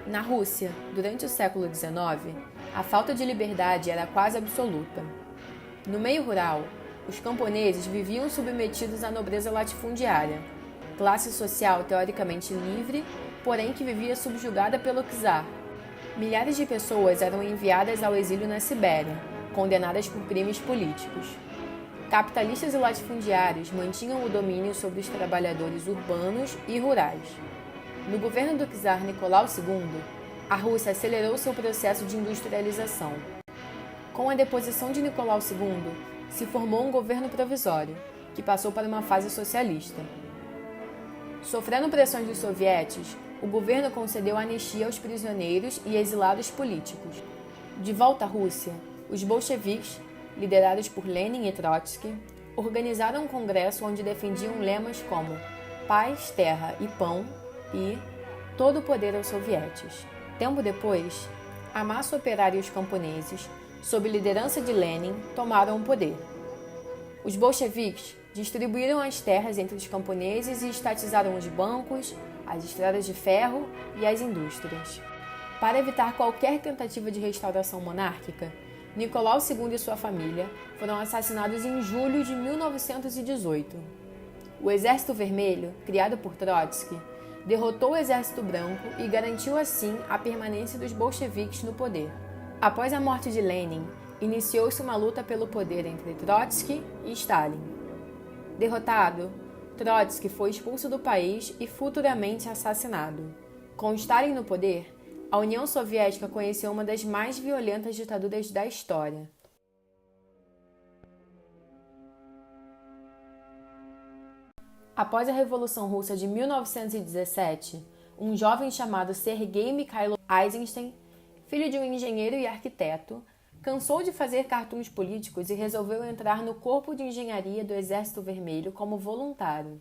Na Rússia, durante o século XIX, a falta de liberdade era quase absoluta. No meio rural, os camponeses viviam submetidos à nobreza latifundiária, classe social teoricamente livre, porém que vivia subjugada pelo czar. Milhares de pessoas eram enviadas ao exílio na Sibéria, condenadas por crimes políticos. Capitalistas e latifundiários mantinham o domínio sobre os trabalhadores urbanos e rurais. No governo do czar Nicolau II, a Rússia acelerou seu processo de industrialização. Com a deposição de Nicolau II, se formou um governo provisório, que passou para uma fase socialista. Sofrendo pressões dos sovietes, o governo concedeu anistia aos prisioneiros e exilados políticos. De volta à Rússia, os bolcheviques, liderados por Lenin e Trotsky, organizaram um congresso onde defendiam lemas como paz, terra e pão e todo o poder aos sovietes. Tempo depois, a massa operária e os camponeses, sob liderança de Lenin, tomaram o poder. Os bolcheviques distribuíram as terras entre os camponeses e estatizaram os bancos, as estradas de ferro e as indústrias. Para evitar qualquer tentativa de restauração monárquica, Nicolau II e sua família foram assassinados em julho de 1918. O Exército Vermelho, criado por Trotsky, derrotou o Exército Branco e garantiu assim a permanência dos bolcheviques no poder. Após a morte de Lenin, iniciou-se uma luta pelo poder entre Trotsky e Stalin. Derrotado, Trotsky foi expulso do país e futuramente assassinado. Com Stalin no poder, a União Soviética conheceu uma das mais violentas ditaduras da história. Após a Revolução Russa de 1917, um jovem chamado Sergei Mikhailo Eisenstein, filho de um engenheiro e arquiteto, cansou de fazer cartoons políticos e resolveu entrar no Corpo de Engenharia do Exército Vermelho como voluntário.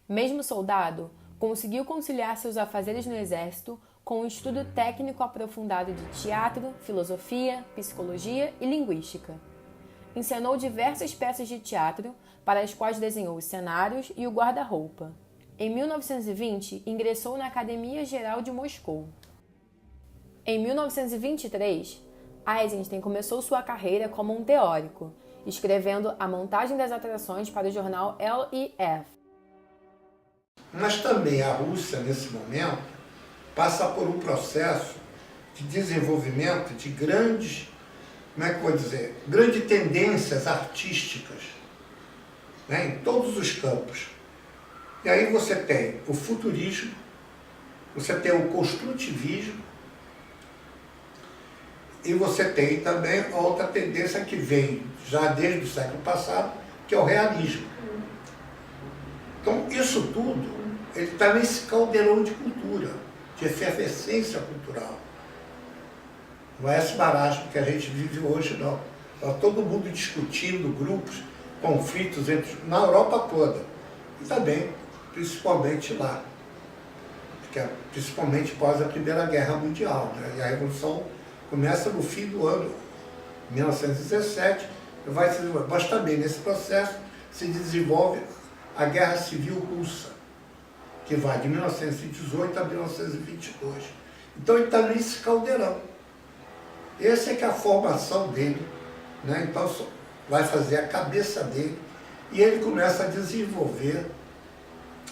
Mesmo soldado, conseguiu conciliar seus afazeres no Exército com um estudo técnico aprofundado de teatro, filosofia, psicologia e linguística. Encenou diversas peças de teatro, para as quais desenhou os cenários e o guarda-roupa. Em 1920, ingressou na Academia Geral de Moscou. Em 1923, Eisenstein começou sua carreira como um teórico, escrevendo a montagem das atrações para o jornal LEF. Mas também a Rússia, nesse momento, passa por um processo de desenvolvimento de grandes tendências artísticas, né, em todos os campos. E aí você tem o futurismo, você tem o construtivismo, e você tem também outra tendência que vem já desde o século passado, que é o realismo. Então, isso tudo, ele está nesse caldeirão de cultura, de efervescência cultural. Não é esse marasmo que a gente vive hoje, não. Está todo mundo discutindo grupos, conflitos na Europa toda. E também, principalmente lá. Porque, principalmente após a Primeira Guerra Mundial, né? E a Revolução começa no fim do ano 1917, vai se desenvolver. Mas também nesse processo se desenvolve a Guerra Civil Russa, que vai de 1918 a 1922. Então ele está nesse caldeirão. Essa é que é a formação dele, né? Então vai fazer a cabeça dele e ele começa a desenvolver,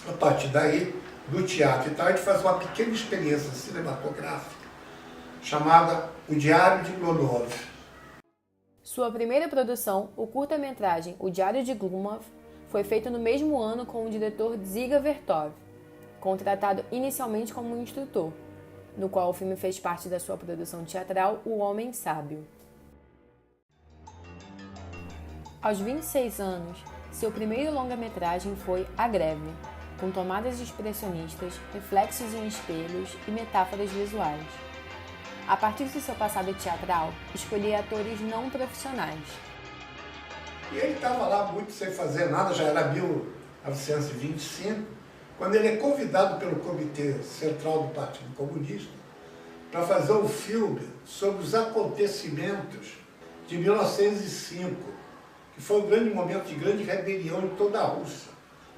a partir daí, do teatro. Então a gente faz uma pequena experiência cinematográfica chamada O Diário de Glonov. Sua primeira produção, o curta-metragem O Diário de Glumov, foi feito no mesmo ano com o diretor Dziga Vertov, contratado inicialmente como um instrutor, no qual o filme fez parte da sua produção teatral O Homem Sábio. Aos 26 anos, seu primeiro longa-metragem foi A Greve, com tomadas expressionistas, reflexos em espelhos e metáforas visuais. A partir de seu passado teatral, escolhia atores não profissionais. E ele estava lá muito sem fazer nada, já era 1925, quando ele é convidado pelo Comitê Central do Partido Comunista para fazer um filme sobre os acontecimentos de 1905, que foi um grande momento de grande rebelião em toda a Rússia.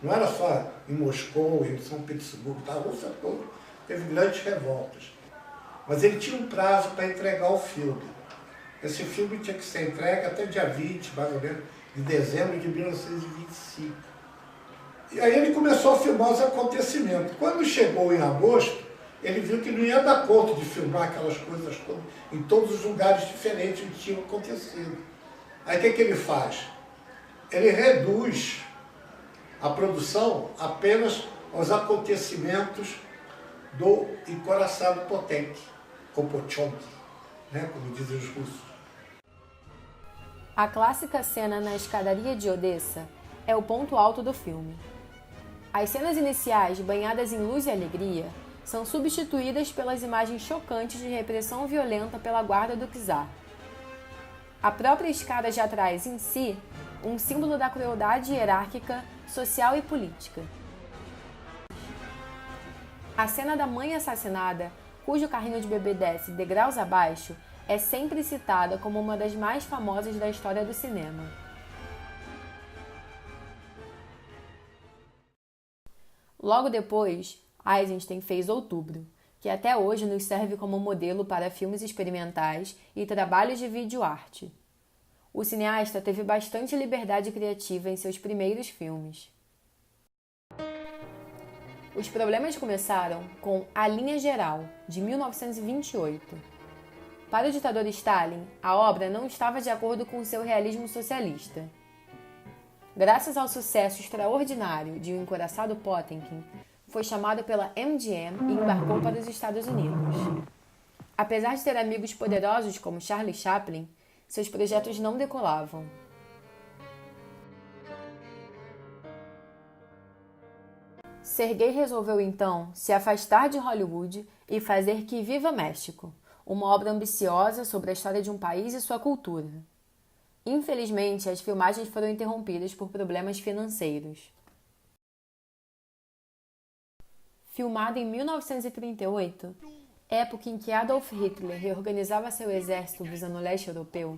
Não era só em Moscou, em São Petersburgo, a Rússia toda teve grandes revoltas. Mas ele tinha um prazo para entregar o filme. Esse filme tinha que ser entregue até dia 20, mais ou menos, de dezembro de 1925. E aí ele começou a filmar os acontecimentos. Quando chegou em agosto, ele viu que não ia dar conta de filmar aquelas coisas todas em todos os lugares diferentes que tinham acontecido. Aí o que ele faz? Ele reduz a produção apenas aos acontecimentos do encoraçado Potemkin, Potemkin, né, como dizem os russos. A clássica cena na escadaria de Odessa é o ponto alto do filme. As cenas iniciais, banhadas em luz e alegria, são substituídas pelas imagens chocantes de repressão violenta pela guarda do czar. A própria escada já traz em si um símbolo da crueldade hierárquica, social e política. A cena da mãe assassinada, cujo carrinho de bebê desce degraus abaixo, é sempre citada como uma das mais famosas da história do cinema. Logo depois, Eisenstein fez Outubro, que até hoje nos serve como modelo para filmes experimentais e trabalhos de videoarte. O cineasta teve bastante liberdade criativa em seus primeiros filmes. Os problemas começaram com A Linha Geral, de 1928. Para o ditador Stalin, a obra não estava de acordo com seu realismo socialista. Graças ao sucesso extraordinário de O Encoraçado Potemkin, foi chamado pela MGM e embarcou para os Estados Unidos. Apesar de ter amigos poderosos como Charlie Chaplin, seus projetos não decolavam. Sergei resolveu então se afastar de Hollywood e fazer Que Viva México, uma obra ambiciosa sobre a história de um país e sua cultura. Infelizmente, as filmagens foram interrompidas por problemas financeiros. Filmado em 1938, época em que Adolf Hitler reorganizava seu exército visando o leste europeu,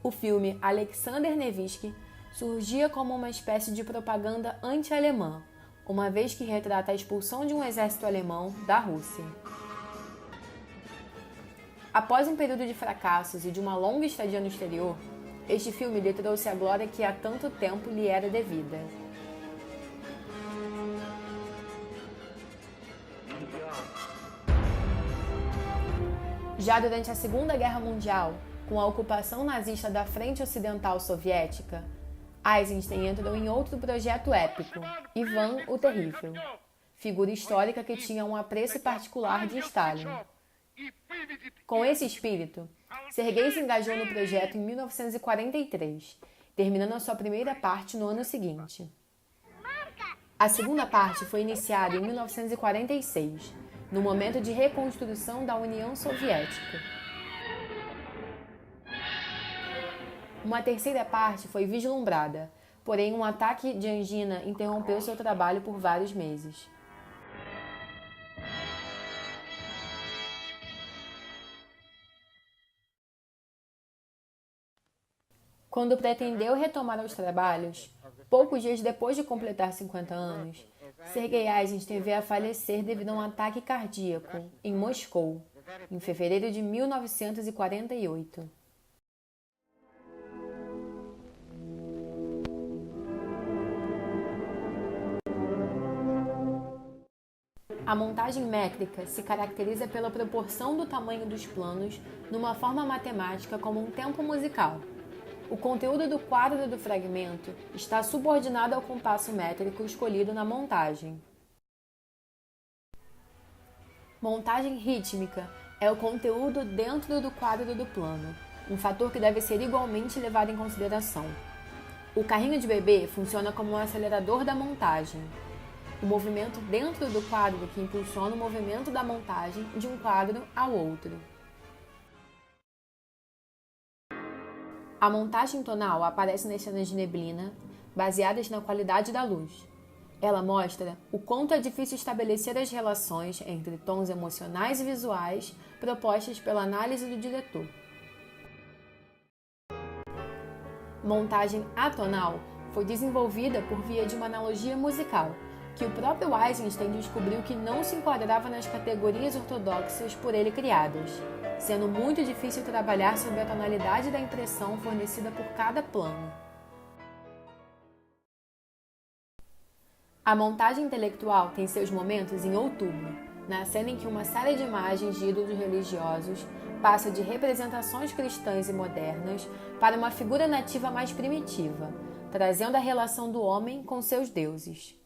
o filme Alexander Nevsky surgia como uma espécie de propaganda anti-alemã, uma vez que retrata a expulsão de um exército alemão da Rússia. Após um período de fracassos e de uma longa estadia no exterior, este filme lhe trouxe a glória que há tanto tempo lhe era devida. Já durante a Segunda Guerra Mundial, com a ocupação nazista da frente ocidental soviética, Eisenstein entrou em outro projeto épico, Ivan o Terrível, figura histórica que tinha um apreço particular de Stalin. Com esse espírito, Sergei se engajou no projeto em 1943, terminando a sua primeira parte no ano seguinte. A segunda parte foi iniciada em 1946, no momento de reconstrução da União Soviética. Uma terceira parte foi vislumbrada, porém um ataque de angina interrompeu seu trabalho por vários meses. Quando pretendeu retomar os trabalhos, poucos dias depois de completar 50 anos, Sergei Eisenstein veio a falecer devido a um ataque cardíaco em Moscou, em fevereiro de 1948. A montagem métrica se caracteriza pela proporção do tamanho dos planos numa forma matemática como um tempo musical. O conteúdo do quadro do fragmento está subordinado ao compasso métrico escolhido na montagem. Montagem rítmica é o conteúdo dentro do quadro do plano, um fator que deve ser igualmente levado em consideração. O carrinho de bebê funciona como um acelerador da montagem. O movimento dentro do quadro que impulsiona o movimento da montagem de um quadro ao outro. A montagem tonal aparece nas cenas de neblina, baseadas na qualidade da luz. Ela mostra o quanto é difícil estabelecer as relações entre tons emocionais e visuais propostas pela análise do diretor. Montagem atonal foi desenvolvida por via de uma analogia musical, que o próprio Eisenstein descobriu que não se enquadrava nas categorias ortodoxas por ele criadas, sendo muito difícil trabalhar sobre a tonalidade da impressão fornecida por cada plano. A montagem intelectual tem seus momentos em Outubro, na cena em que uma série de imagens de ídolos religiosos passa de representações cristãs e modernas para uma figura nativa mais primitiva, trazendo a relação do homem com seus deuses.